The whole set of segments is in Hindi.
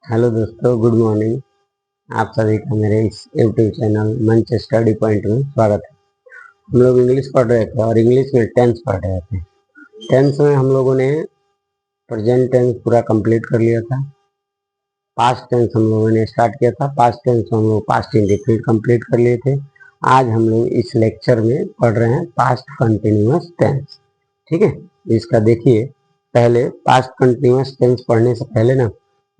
हेलो दोस्तों, गुड मॉर्निंग। आप सभी का मेरे इस यूट्यूब चैनल मंच स्टडी पॉइंट में स्वागत है। हम लोग इंग्लिश पढ़ रहे थे और इंग्लिश में टेंस पढ़ रहे थे। टेंस में हम लोगों ने प्रेजेंट टेंस पूरा कंप्लीट कर लिया था। पास्ट टेंस हम लोगों ने स्टार्ट किया था। पास्ट टेंस में हम लोग पास्ट इंडेफिनिट कंप्लीट कर लिए थे। आज हम लोग इस लेक्चर में पढ़ रहे हैं पास्ट कंटिन्यूअस टेंस। ठीक है, इसका देखिए, पहले पास्ट कंटिन्यूअस टेंस पढ़ने से पहले ना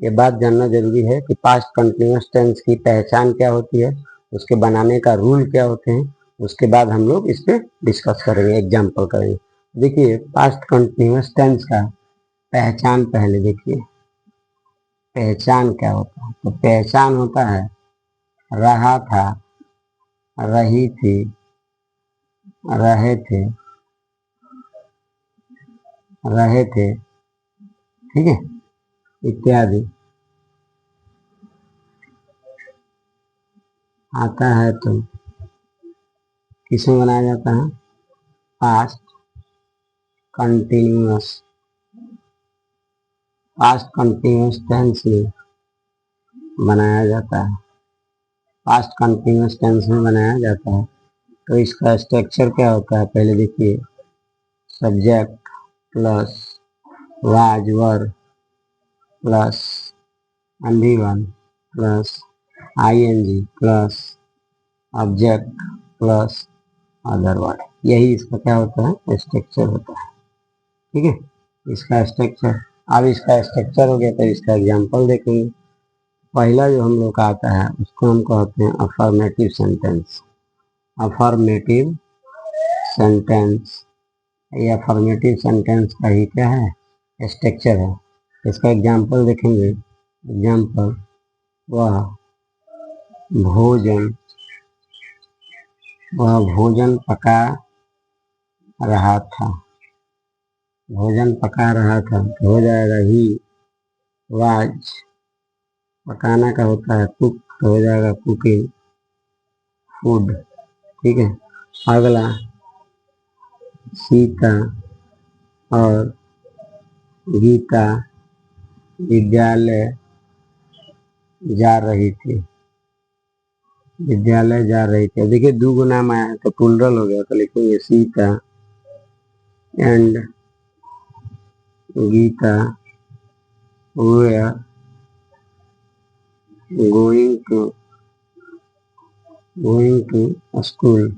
ये बात जानना जरूरी है कि पास्ट कंटिन्यूअस टेंस की पहचान क्या होती है, उसके बनाने का रूल क्या होते हैं। उसके बाद हम लोग इस पे डिस्कस करेंगे, एग्जाम्पल करेंगे। देखिए, पास्ट कंटिन्यूअस टेंस का पहचान पहले देखिए। पहचान क्या होता है? तो पहचान होता है रहा था, रही थी, रहे थे, रहे थे, ठीक है, इत्यादि। आता है तो किसमें बनाया जाता है? Past continuous. Past continuous tense में बनाया जाता है। पास्ट कंटिन्यूअस टेंस में बनाया जाता है। तो इसका स्ट्रक्चर क्या होता है? पहले देखिए, subject plus was were plus MV one plus ING plus object plus other word. यही इसका क्या होता है? स्ट्रक्चर होता है। ठीक है, इसका स्ट्रक्चर। अब इसका स्ट्रक्चर हो गया तो इसका एग्जांपल देखेंगे। पहला जो हम लोग का आता है उसको हम कहते हैं अफर्मेटिव सेंटेंस। अफर्मेटिव सेंटेंस, ये अफर्मेटिव सेंटेंस का ही क्या है? स्ट्रक्चर है। इसका एग्जांपल देखेंगे। एग्जांपल, वह भोजन, वह भोजन पका रहा था। भोजन पका रहा था तो हो जाएगा ही वाज। पकाना का होता है कुक, तो हो जाएगा कुकिंग फूड। ठीक है, अगला, सीता और गीता विद्यालय जा रही थी। विद्यालय जा रही थी। देखिए, दो गो नाम आया है तो प्लुरल हो गया, तो लिखेंगे Sita and Gita were going to school.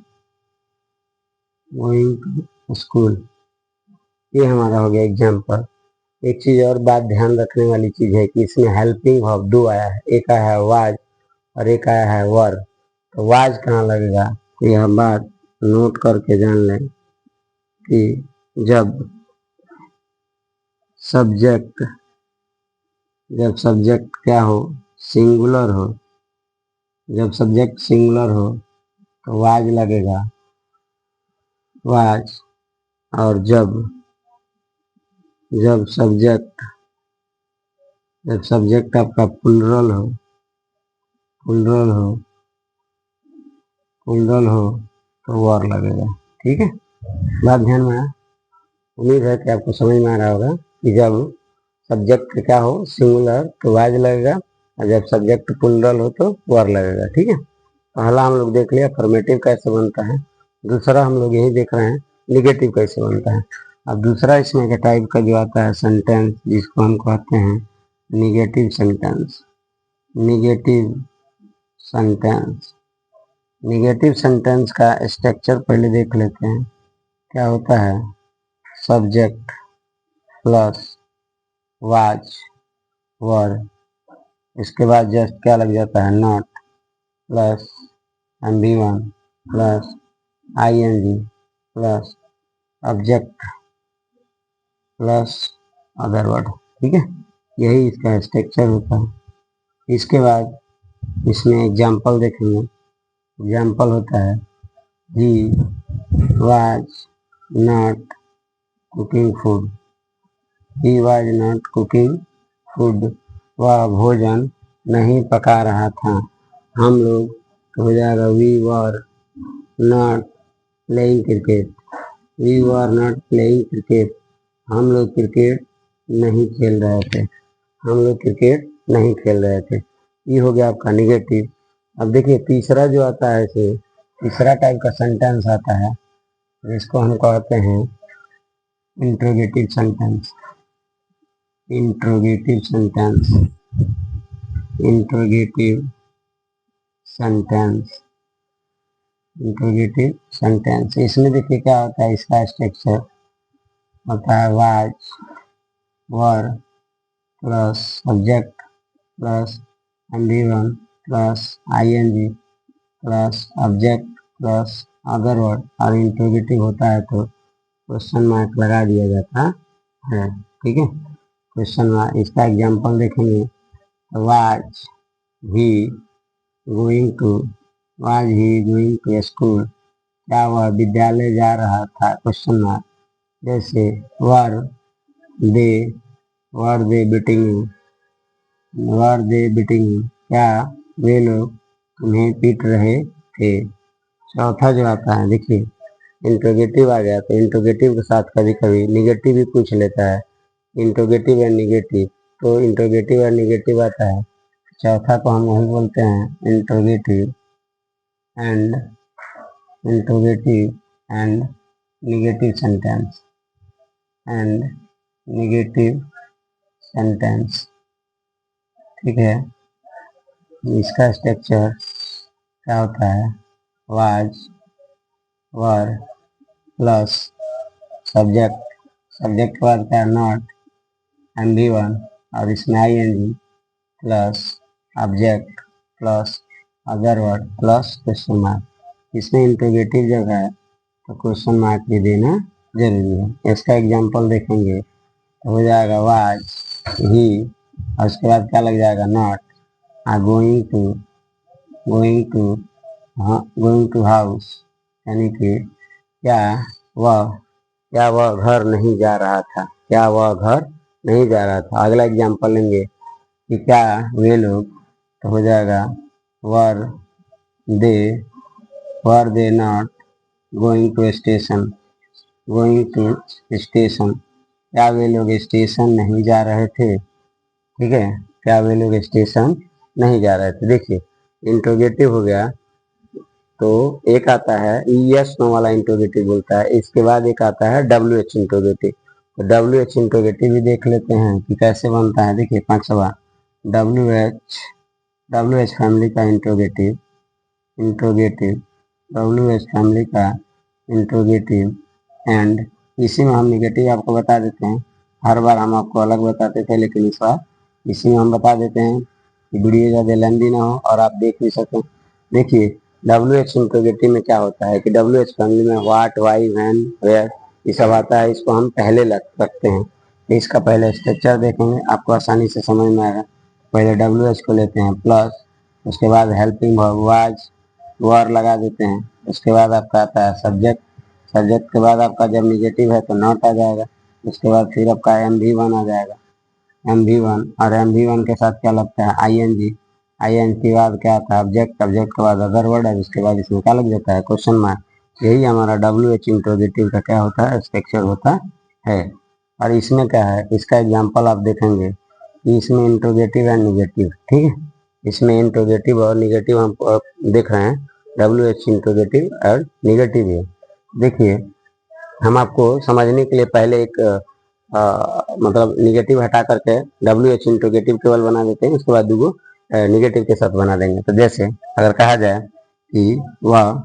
Going to school, ये हमारा हो गया एग्जाम्पल। एक चीज और बात ध्यान रखने वाली चीज है कि इसमें हेल्पिंग वर्ब दो आया है। एक आया है वाज और एक आया है वर। तो वाज कहाँ लगेगा? यह बात नोट करके जान लें कि जब सब्जेक्ट क्या हो? सिंगुलर हो। जब सब्जेक्ट सिंगुलर हो तो वाज लगेगा, वाज। और जब जब सब्जेक्ट आपका प्लुरल हो, प्लुरल हो तो वर लगेगा। ठीक है, बात ध्यान में आया? उम्मीद है कि आपको समझ में आ रहा होगा कि जब सब्जेक्ट क्या हो सिंगुलर तो वाज लगेगा, और जब सब्जेक्ट प्लुरल हो तो वर लगेगा। ठीक है, पहला हम लोग देख लिया फॉर्मेटिव कैसे बनता है। दूसरा हम लोग यही देख रहे हैं निगेटिव कैसे बनता है। अब दूसरा इसमें का टाइप का जो आता है सेंटेंस, जिसको हम कहते हैं negative sentence. Negative sentence, negative sentence का स्ट्रक्चर पहले देख लेते हैं। क्या होता है? सब्जेक्ट प्लस वाज वर, इसके बाद जस्ट क्या लग जाता है? Not plus MV one plus ING plus object plus other word. ठीक है, यही इसका स्ट्रक्चर होता है। इसके बाद इसमें एग्जाम्पल देखेंगे। एग्जाम्पल होता है he was not cooking food. He was not cooking food, वह भोजन नहीं पका रहा था। हम लोग हो जाएगा we were not playing cricket. We were not playing cricket, हम लोग क्रिकेट नहीं खेल रहे थे, हम लोग क्रिकेट नहीं खेल रहे थे। ये हो गया आपका निगेटिव। अब देखिए तीसरा जो आता है इसे, तीसरा टाइप का सेंटेंस आता है जिसको हम कहते हैं interrogative sentence. Interrogative sentence, interrogative sentence, interrogative sentence. इसमें देखिए क्या होता है, इसका स्ट्रक्चर होता है was, were plus subject plus MV one plus ING plus object plus other word, और इंट्रोगेटिव होता है तो क्वेश्चन मार्क लगा दिया जाता है। ठीक है, क्वेश्चन मार्क। इसका एग्जांपल देखेंगे, was he going to, was he going to school, क्या वह विद्यालय जा रहा था, क्वेश्चन मार्क। जैसे were they, were they beating you, were they beating you, क्या वे लोग तुम्हें पीट रहे थे। चौथा जो आता है देखिए, इंट्रोगेटिव आ गया तो इंट्रोगेटिव के साथ कभी कभी निगेटिव भी पूछ लेता है, इंट्रोगेटिव एंड निगेटिव। तो इंट्रोगेटिव और निगेटिव आता है, चौथा को हम वही बोलते हैं interrogative and, interrogative and negative sentence, and negative sentence. ठीक है, इसका स्ट्रक्चर क्या होता है, was, were plus subject, subject के बाद क्या, नॉट, एमवी1 और इसमें ING plus object plus other word plus question mark. इसमें इंट्रोगेटिव जब है तो क्वेश्चन मार्क भी देना जरूरी है। इसका एग्जांपल देखेंगे तो हो जाएगा वाज ही, और उसके बाद क्या लग जाएगा, not, going to, going to, going to house, यानी कि क्या वह घर नहीं जा रहा था, क्या वह घर नहीं जा रहा था। अगला एग्जांपल लेंगे कि क्या वे लोग, तो हो जाएगा were they, were they not going to station, going to station, क्या वे लोग स्टेशन नहीं जा रहे थे। ठीक है, क्या वे लोग स्टेशन नहीं जा रहे थे। देखिए इंट्रोगेटिव हो गया तो एक आता है यस नो वाला इंट्रोगेटिव बोलता है, इसके बाद एक आता है डब्ल्यू एच इंट्रोगेटिव। तो डब्ल्यू एच इंट्रोगेटिव भी देख लेते हैं कि कैसे बनता है। देखिए पांचवा डब्ल्यू एच फैमिली का interrogative, interrogative, W H family का इंट्रोगेटिव एंड, इसी में हम निगेटिव आपको बता देते हैं। हर बार हम आपको अलग बताते थे, लेकिन इस बार इसी में हम बता देते हैं कि वीडियो ज़्यादा लंबी ना हो और आप देख भी सकें। देखिए डब्ल्यू एच इंट्रोगेटिव में क्या होता है कि डब्ल्यू एच फैमिली में वाट, वाई, व्हेन, वेयर ये सब आता है, इसको हम पहले रखते हैं। तो इसका पहले स्ट्रक्चर देखेंगे, आपको आसानी से समझ में आएगा। पहले डब्ल्यू एच को लेते हैं प्लस, उसके बाद हेल्पिंग वर्ब वाज, वर लगा देते हैं, उसके बाद आपका आता है सब्जेक्ट, सब्जेक्ट के बाद आपका जब निगेटिव है तो नॉट आ जाएगा, उसके बाद फिर आपका एमवी1 आ जाएगा, एमवी1, और एमवी1 के साथ क्या लगता है, आईएनजी, आईएनजी के बाद क्या आता है ऑब्जेक्ट, ऑब्जेक्ट के बाद अदर वर्ड है, उसके बाद इसमें क्या लग जाता है, क्वेश्चन मार्क। यही हमारा डब्ल्यू एच इंट्रोगेटिव का क्या होता है, स्ट्रक्चर होता है। और इसमें क्या है, इसका एग्जाम्पल आप देखेंगे कि इसमें इंट्रोगेटिव एंड निगेटिव। ठीक है, इसमें इंट्रोगेटिव और निगेटिव हम देख रहे हैं, डब्ल्यू एच इंट्रोगेटिव और निगेटिव है। देखिए हम आपको समझने के लिए पहले एक मतलब निगेटिव हटा करके डब्ल्यू एच इंट्रोगेटिव केवल बना देते हैं, उसके बाद दो निगेटिव के साथ बना देंगे। तो जैसे अगर कहा जाए कि वह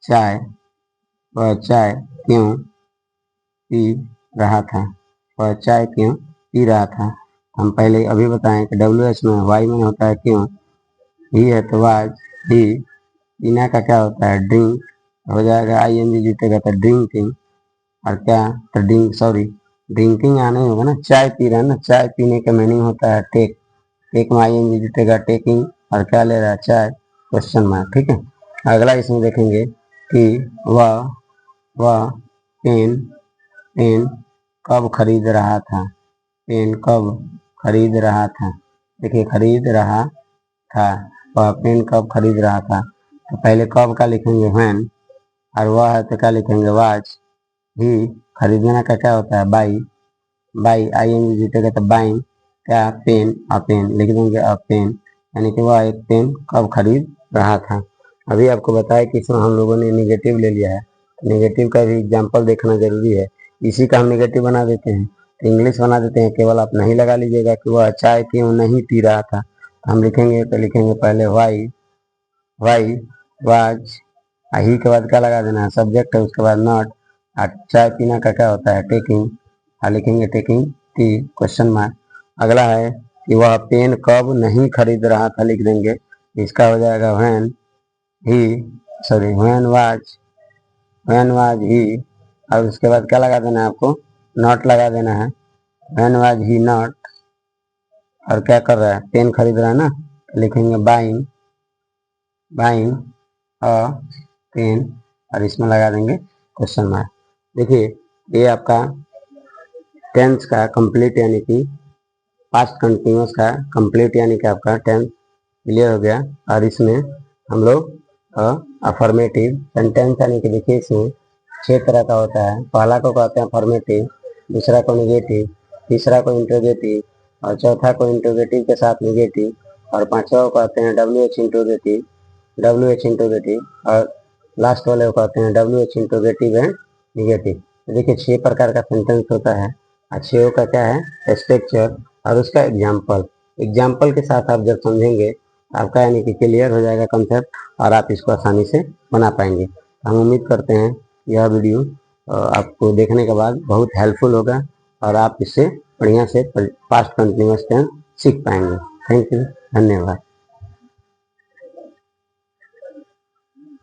चाय, वह चाय क्यों पी रहा था, वह चाय क्यों पी रहा था। हम पहले अभी बताएं कि डब्ल्यू एच में वाई में होता है क्यों, ही है तो वाज ही, पीना का क्या होता है ड्रिंक, हो जाएगा आईएनजी जुटेगा तो ड्रिंकिंग, और क्या तो ड्रिंकिंग आना ही होगा ना, चाय पी रहा है ना, चाय पीने का मीनिंग होता है टेक, टेक में आईएनजी जुटेगा टेकिंग, और क्या ले रहा है चाय, क्वेश्चन मार्क। ठीक है, अगला इसमें देखेंगे कि वह पेन, पेन कब खरीद रहा था, पेन कब खरीद रहा था। देखिए खरीद रहा था, वह पेन कब खरीद रहा था, तो पहले कब का लिखेंगे व्हेन, और वह है तो क्या लिखेंगे वाच। ही खरीदना का क्या होता है बाई। बाई आई एन जीतेगा तो बाइंग। क्या पेन अ पेन लिख देंगे अ पेन, यानी कि वह एक पेन कब खरीद रहा था। अभी आपको बताया कि इसमें हम लोगों ने निगेटिव ले लिया है, नेगेटिव का भी एग्जाम्पल देखना जरूरी है। इसी का हम नेगेटिव बना देते हैं तो इंग्लिश बना देते हैं, केवल आप नहीं लगा लीजिएगा कि वह चाय क्यों नहीं पी रहा था। हम लिखेंगे तो लिखेंगे पहले वाई, वाई वाज, ही के बाद क्या लगा देना है सब्जेक्ट है, उसके बाद नॉट। चाय पीना का क्या होता है टेकिंग, लिखेंगे टेकिंग टी क्वेश्चन मार्क। अगला है कि वह पेन कब नहीं खरीद रहा था, लिख देंगे, इसका हो जाएगा when he, sorry when was he. और उसके बाद क्या लगा देना है आपको, नॉट लगा देना है, व्हेन वाज ही नॉट। और क्या कर रहा है पेन खरीद रहा है ना, लिखेंगे बाइंग, बाइंग अ पेन, और इसमें लगा देंगे क्वेश्चन मार्क। देखिए ये आपका टेंस का कंप्लीट यानी कि पास्ट कंटिन्यूस का कंप्लीट यानी कि आपका टेंस क्लियर हो गया। और इसमें हम लोग अफर्मेटिव सेंटेंस यानी कि देखिए इसमें 6 तरह का होता है। पहला को कहते हैं अफर्मेटिव, दूसरा को निगेटिव, तीसरा को इंट्रोगेटिव, और चौथा को इंट्रोगेटिव के साथ निगेटिव, और पांचवा को कहते हैं WH इंट्रोगेटिव, WH इंट्रोगेटिव, और लास्ट वाले को कहते हैं WH इंट्रोगेटिव एंड निगेटिव। देखिए 6 प्रकार का सेंटेंस होता है। अच्छे का क्या है स्ट्रक्चर और उसका एग्जाम्पल, एग्जाम्पल के साथ आप जब समझेंगे आपका यानी कि क्लियर हो जाएगा कंसेप्ट और आप इसको आसानी से बना पाएंगे। हम उम्मीद करते हैं यह वीडियो आपको देखने के बाद बहुत हेल्पफुल होगा और आप इससे बढ़िया से पास्ट कंटिन्यूअस टेंस सीख पाएंगे। थैंक यू, धन्यवाद।